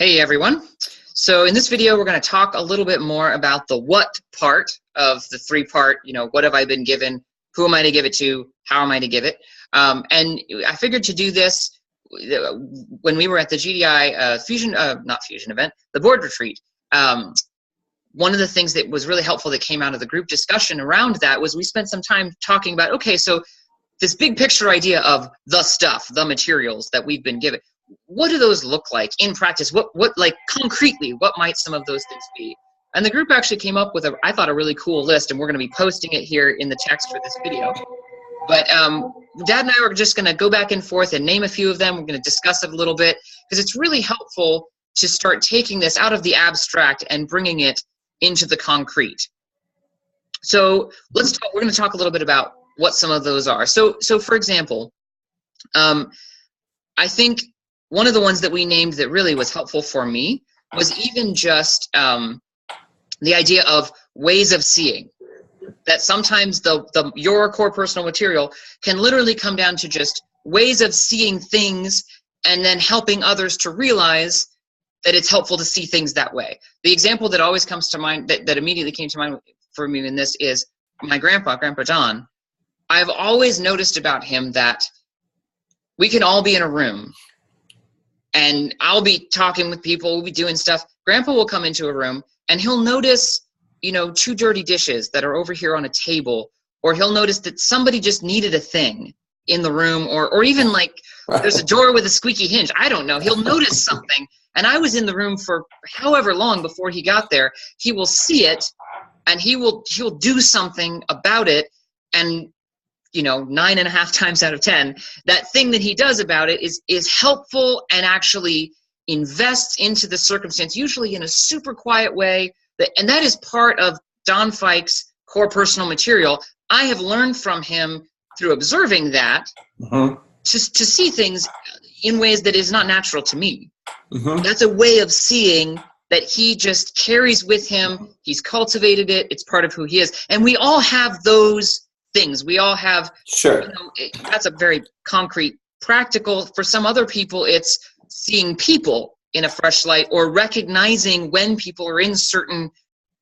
Hey everyone. So in this video, we're going to talk a little bit more about the what part of the three-part, what have I been given, who am I to give it to, how am I to give it. And I figured to do this when we were at the GDI not Fusion event, the board retreat. One of the things that was really helpful that came out of the group discussion around that was we spent some time talking about, okay, so this big picture idea of the stuff, the materials that we've been given. What do those look like in practice? What like concretely, what might some of those things be? And the group actually came up with I thought a really cool list, and we're going to be posting it here in the text for this video. But Dad and I are just going to go back and forth and name a few of them. We're going to discuss it a little bit because it's really helpful to start taking this out of the abstract and bringing it into the concrete. So we're going to talk a little bit about what some of those are. So for example, I think one of the ones that we named that really was helpful for me was even just the idea of ways of seeing. That sometimes your core personal material can literally come down to just ways of seeing things and then helping others to realize that it's helpful to see things that way. The example that always comes to mind, that immediately came to mind for me in this is my Grandpa John. I've always noticed about him that we can all be in a room and I'll be talking with people, we'll be doing stuff. Grandpa will come into a room and he'll notice, two dirty dishes that are over here on a table, or he'll notice that somebody just needed a thing in the room, or even like there's a door with a squeaky hinge. I don't know. He'll notice something. And I was in the room for however long before he got there. He will see it and he'll do something about it. And 9.5 times out of 10, that thing that he does about it is helpful and actually invests into the circumstance, usually in a super quiet way. And that is part of Don Fike's core personal material. I have learned from him through observing that to see things in ways that is not natural to me. That's a way of seeing that he just carries with him. He's cultivated it. It's part of who he is. And we all have those things. We all have, that's a very concrete, practical. For some other people, it's seeing people in a fresh light, or recognizing when people are in certain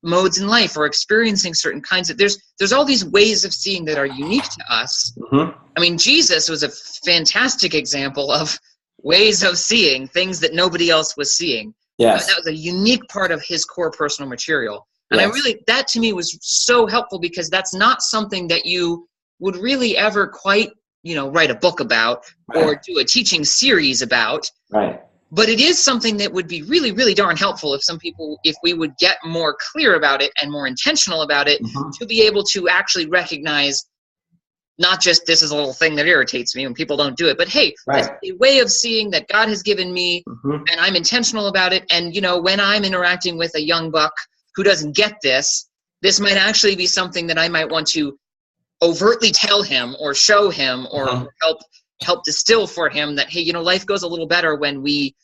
modes in life or experiencing certain kinds of, there's all these ways of seeing that are unique to us. I mean, Jesus was a fantastic example of ways of seeing things that nobody else was seeing. Yes. That was a unique part of his core personal material. And that to me was so helpful, because that's not something that you would really ever quite, write a book about or do a teaching series about. Right. But it is something that would be really, really darn helpful if we would get more clear about it and more intentional about it, to be able to actually recognize not just this is a little thing that irritates me when people don't do it, but hey, it's a way of seeing that God has given me and I'm intentional about it. And, when I'm interacting with a young buck who doesn't get this might actually be something that I might want to overtly tell him or show him or help distill for him that, hey, life goes a little better when we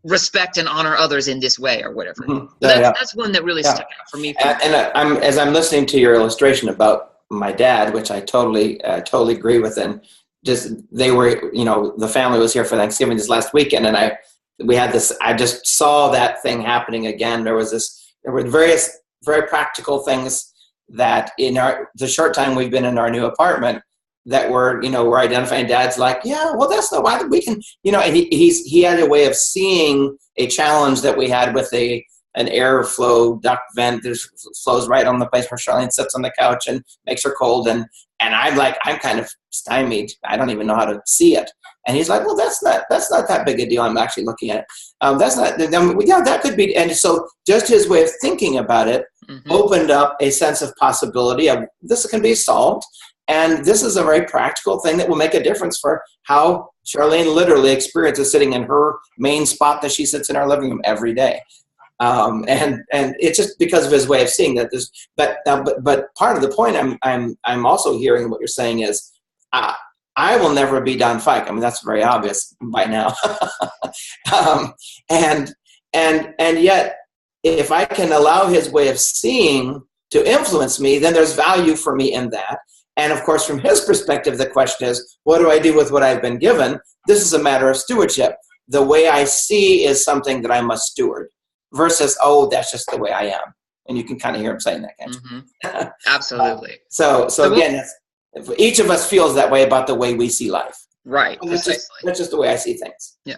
respect and honor others in this way, or whatever. That's one that really stuck out for me. As I'm listening to your illustration about my dad, which I totally agree with, and just they were, the family was here for Thanksgiving this last weekend, and we had this. I just saw that thing happening again. There were various very practical things that in the short time we've been in our new apartment that we're identifying. Dad's like, yeah, well, that's not why we can, and he had a way of seeing a challenge that we had with an airflow duct vent that flows right on the place where Charlene sits on the couch and makes her cold. And I'm kind of stymied. I don't even know how to see it. And he's like, well, that's not that big a deal. I'm actually looking at it. That could be. And so just his way of thinking about it opened up a sense of possibility of this can be solved. And this is a very practical thing that will make a difference for how Charlene literally experiences sitting in her main spot that she sits in our living room every day. And it's just because of his way of seeing that. But part of the point I'm also hearing what you're saying is, I will never be Don Fike. I mean, that's very obvious by now. And yet, if I can allow his way of seeing to influence me, then there's value for me in that. And of course, from his perspective, the question is, what do I do with what I've been given? This is a matter of stewardship. the way I see is something that I must steward versus, oh, that's just the way I am. And you can kind of hear him saying that, can't you? Mm-hmm. Absolutely. So again, each of us feels that way about the way we see life. Right. That's just the way I see things. Yeah.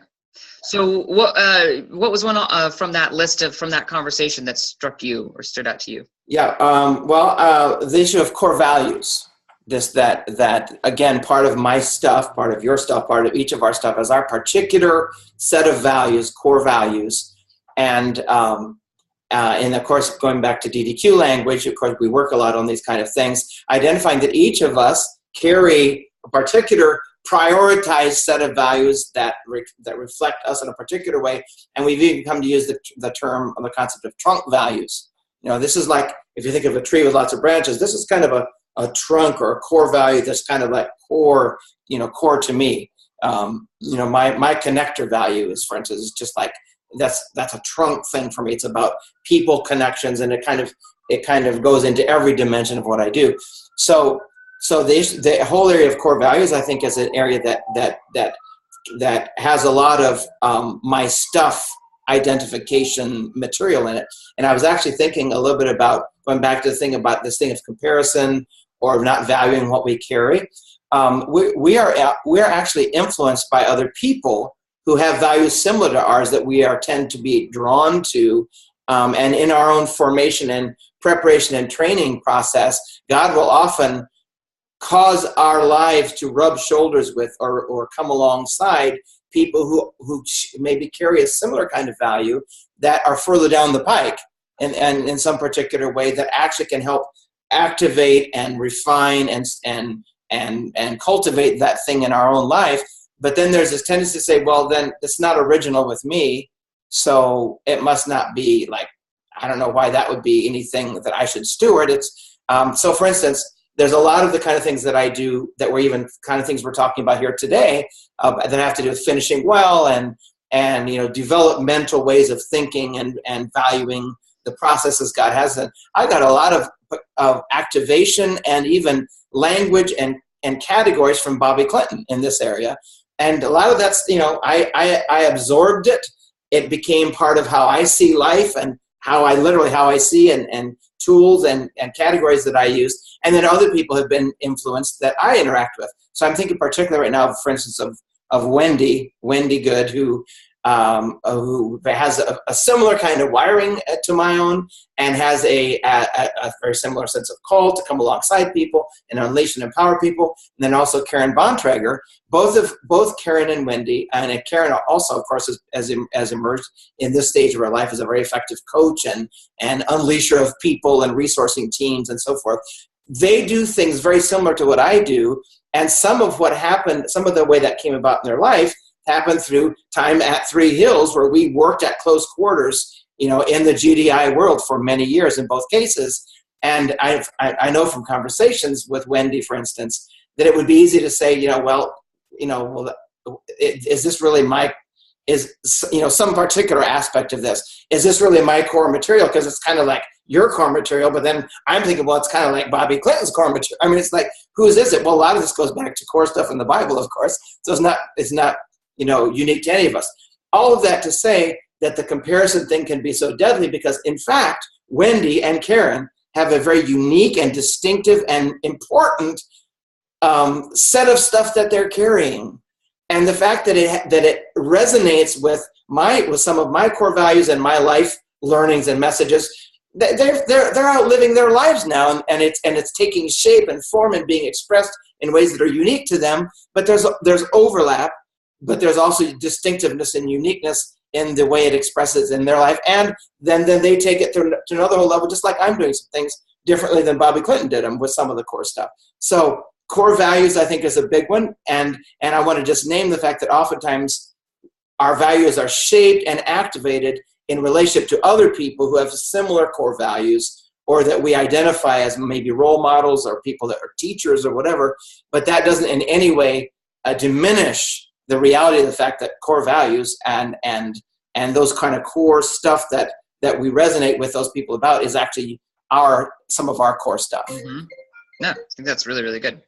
So what was one from that list from that conversation that struck you or stood out to you? Yeah. The issue of core values. That again, part of my stuff, part of your stuff, part of each of our stuff is our particular set of values, core values, and of course, going back to DDQ language, of course, we work a lot on these kind of things, identifying that each of us carry a particular prioritized set of values that reflect us in a particular way, and we've even come to use the term, the concept of trunk values. This is like, if you think of a tree with lots of branches, this is kind of a trunk or a core value that's kind of like core to me. My connector value is, for instance, is just like, that's a trunk thing for me. It's about people connections, and it kind of goes into every dimension of what I do. So the whole area of core values, I think, is an area that has a lot of my stuff identification material in it. And I was actually thinking a little bit about going back to the thing about this thing of comparison or not valuing what we carry. We are actually influenced by other people who have values similar to ours that we tend to be drawn to. And in our own formation and preparation and training process, God will often cause our lives to rub shoulders with or come alongside people who maybe carry a similar kind of value that are further down the pike and in some particular way that actually can help activate and refine and cultivate that thing in our own life. But then there's this tendency to say, well, then it's not original with me, so it must not be like, I don't know why that would be anything that I should steward. It's so, for instance, there's a lot of the kind of things that I do that were even kind of things we're talking about here today that have to do with finishing well and developmental ways of thinking and valuing the processes God has. And I got a lot of activation and even language and categories from Bobby Clinton in this area. And a lot of that's, I absorbed it. It became part of how I see life and how I see and tools and categories that I use. And then other people have been influenced that I interact with. So I'm thinking particularly right now, for instance, of Wendy Good, who has a similar kind of wiring to my own and has a very similar sense of call to come alongside people and unleash and empower people. And then also Karen Bontrager, both Karen and Wendy, and Karen also, of course, has emerged in this stage of her life as a very effective coach and unleasher of people and resourcing teams and so forth. They do things very similar to what I do, and some of what happened, some of the way that came about in their life happened through time at Three Hills, where we worked at close quarters, in the GDI world for many years in both cases. And I know from conversations with Wendy, for instance, that it would be easy to say, is this really some particular aspect of this? Is this really my core material? Because it's kind of like your core material, but then I'm thinking, well, it's kind of like Bobby Clinton's core material. I mean, it's like, whose is it? Well, a lot of this goes back to core stuff in the Bible, of course. So it's not unique to any of us. All of that to say that the comparison thing can be so deadly because, in fact, Wendy and Karen have a very unique and distinctive and important set of stuff that they're carrying. And the fact that it resonates with some of my core values and my life learnings and messages, they're out living their lives now, and it's taking shape and form and being expressed in ways that are unique to them. But there's overlap, but there's also distinctiveness and uniqueness in the way it expresses in their life. And then they take it to another whole level, just like I'm doing some things differently than Bobby Clinton did them with some of the core stuff. So core values, I think, is a big one. And I want to just name the fact that oftentimes our values are shaped and activated in relationship to other people who have similar core values, or that we identify as maybe role models or people that are teachers or whatever. But that doesn't in any way diminish the reality of the fact that core values and those kind of core stuff that we resonate with those people about is actually some of our core stuff. Mm-hmm. Yeah, I think that's really, really good.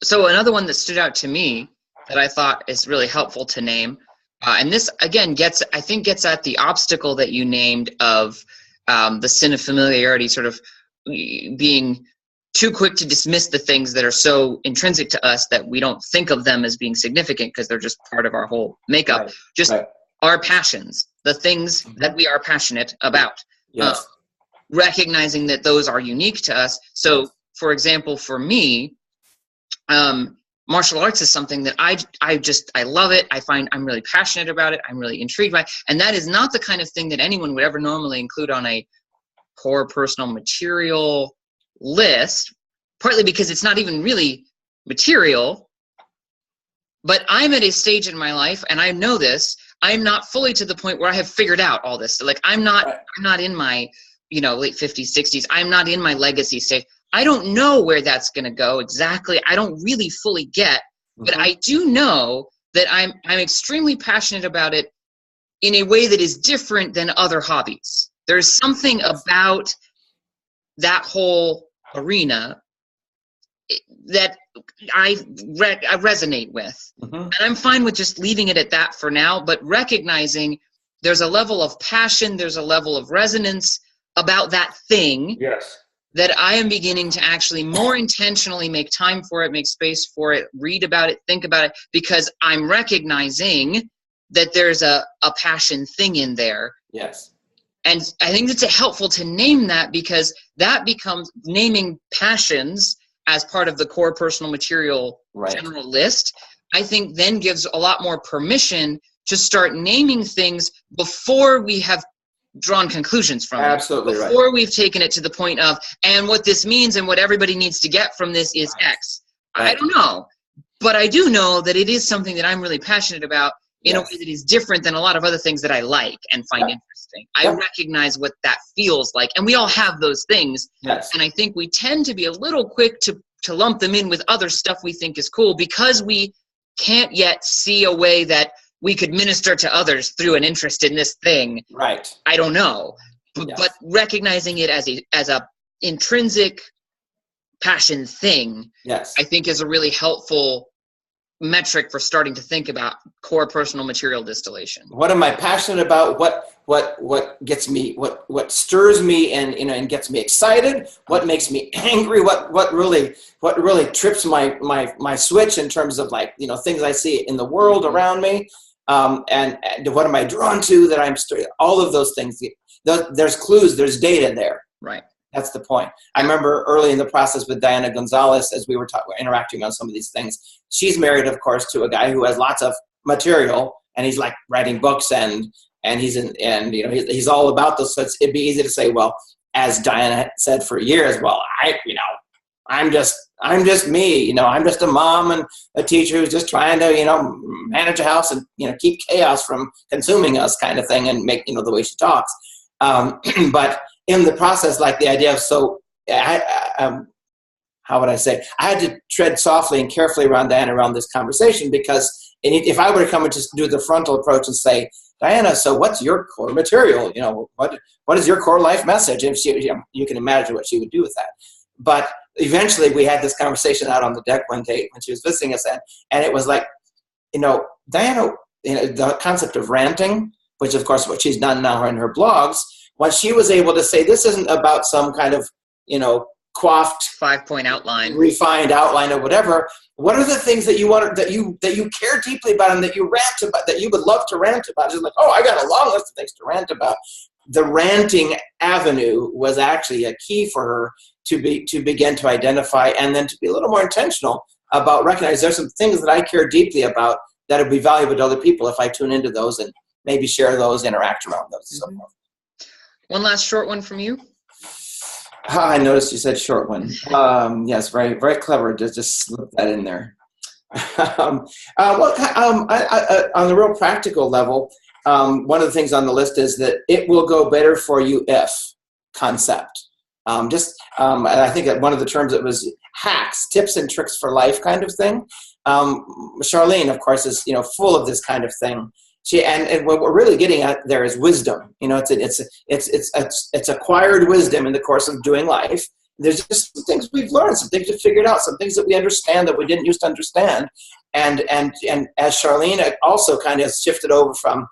So another one that stood out to me that I thought is really helpful to name. And this, again, gets at the obstacle that you named of the sin of familiarity, sort of being too quick to dismiss the things that are so intrinsic to us that we don't think of them as being significant because they're just part of our whole makeup. Right. Just right. our passions, the things that we are passionate about. Yes. Recognizing that those are unique to us. So, for example, for me, martial arts is something that I love it. I find I'm really passionate about it. I'm really intrigued by it. And that is not the kind of thing that anyone would ever normally include on a core personal material list, partly because it's not even really material. But I'm at a stage in my life, and I know this, I'm not fully to the point where I have figured out all this. So, like, I'm not in my, late 50s, 60s. I'm not in my legacy stage. I don't know where that's going to go exactly. I don't really fully get, but I do know that I'm extremely passionate about it in a way that is different than other hobbies. There's something about that whole arena that I resonate with. And I'm fine with just leaving it at that for now, but recognizing there's a level of passion, there's a level of resonance about that thing. Yes. That I am beginning to actually more intentionally make time for it, make space for it, read about it, think about it, because I'm recognizing that there's a passion thing in there. Yes. And I think it's helpful to name that, because that becomes naming passions as part of the core personal material general list, I think then gives a lot more permission to start naming things before we have drawn conclusions from Absolutely it. Before we've taken it to the point of, and what this means and what everybody needs to get from this is X. I don't know. But I do know that it is something that I'm really passionate about in a way that is different than a lot of other things that I like and find interesting. I recognize what that feels like. And we all have those things. Yes. And I think we tend to be a little quick to lump them in with other stuff we think is cool, because we can't yet see a way that we could minister to others through an interest in this thing. Right. I don't know. But recognizing it as a intrinsic passion thing, I think is a really helpful metric for starting to think about core personal material distillation. What am I passionate about? What gets me, what stirs me and gets me excited? What makes me angry? What really trips my switch in terms of, like, things I see in the world around me? And what am I drawn to that I'm all of those things. There's clues, there's data there. Right. That's the point. I remember early in the process with Diana Gonzalez, as we were interacting on some of these things. She's married, of course, to a guy who has lots of material, and he's like writing books, and he's all about this. So it'd be easy to say, well, as Diana said for years, well, I'm just me. I'm just a mom and a teacher who's just trying to manage a house and keep chaos from consuming us, kind of thing, and make the way she talks. But in the process, like the idea of, how would I say? I had to tread softly and carefully around Diana around this conversation, because if I were to come and just do the frontal approach and say, Diana, so what's your core material? What is your core life message? And you can imagine what she would do with that. But eventually we had this conversation out on the deck one day when she was visiting us, and it was like, Diana, the concept of ranting, which of course what she's done now in her blogs, when she was able to say, this isn't about some kind of, coiffed 5-point outline, refined outline or whatever. What are the things that you want, that you care deeply about, and that you rant about, that you would love to rant about? It's like, oh, I got a long list of things to rant about. The ranting avenue was actually a key for her to begin to identify, and then to be a little more intentional about recognizing there's some things that I care deeply about that would be valuable to other people if I tune into those and maybe share those, interact around those. So forth. One last short one from you. I noticed you said short one. Yes, very, very clever. Just slip that in there. On the real practical level, one of the things on the list is that it will go better for you if concept. And I think that one of the terms, it was hacks, tips and tricks for life kind of thing. Charlene, of course, is full of this kind of thing. And what we're really getting at there is wisdom. It's acquired wisdom in the course of doing life. There's just some things we've learned, some things we've figured out, some things that we understand that we didn't used to understand. and as Charlene also kind of shifted over from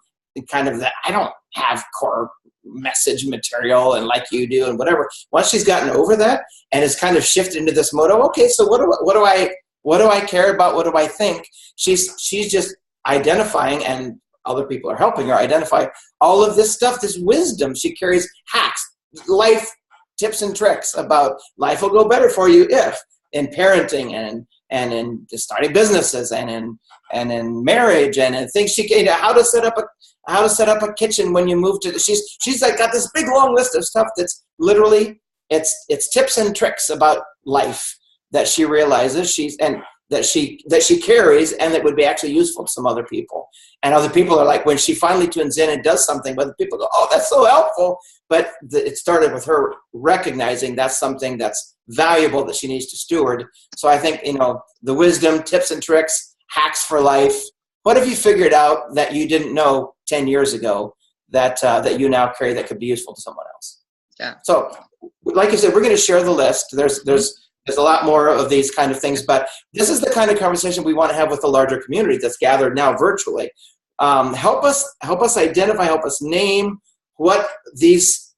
kind of that, I don't have core message material and like you do and whatever. Once she's gotten over that and has kind of shifted into this mode of, okay, so what do I care about? What do I think? She's just identifying, and other people are helping her identify all of this stuff, this wisdom. She carries hacks, life tips and tricks about life will go better for you if, in parenting and in starting businesses and in marriage and in things how to set up a kitchen when you move to. She's like got this big long list of stuff that's literally it's tips and tricks about life that she realizes that she carries, and that would be actually useful to some other people. And other people are like, when she finally tunes in and does something, other people go, oh, that's so helpful. But it started with her recognizing that's something that's valuable that she needs to steward. So I think, the wisdom, tips and tricks, hacks for life. What have you figured out that you didn't know 10 years ago that you now carry that could be useful to someone else? Yeah. So like I said, we're going to share the list. There's a lot more of these kind of things, but this is the kind of conversation we want to have with the larger community that's gathered now virtually. Help us identify, help us name what is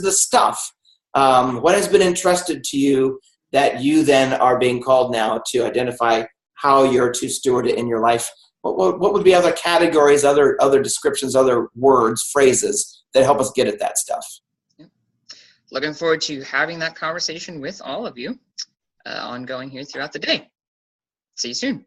the stuff, what has been entrusted to you that you then are being called now to identify how you're to steward it in your life. What would be other categories, other descriptions, other words, phrases that help us get at that stuff? Looking forward to having that conversation with all of you ongoing here throughout the day. See you soon.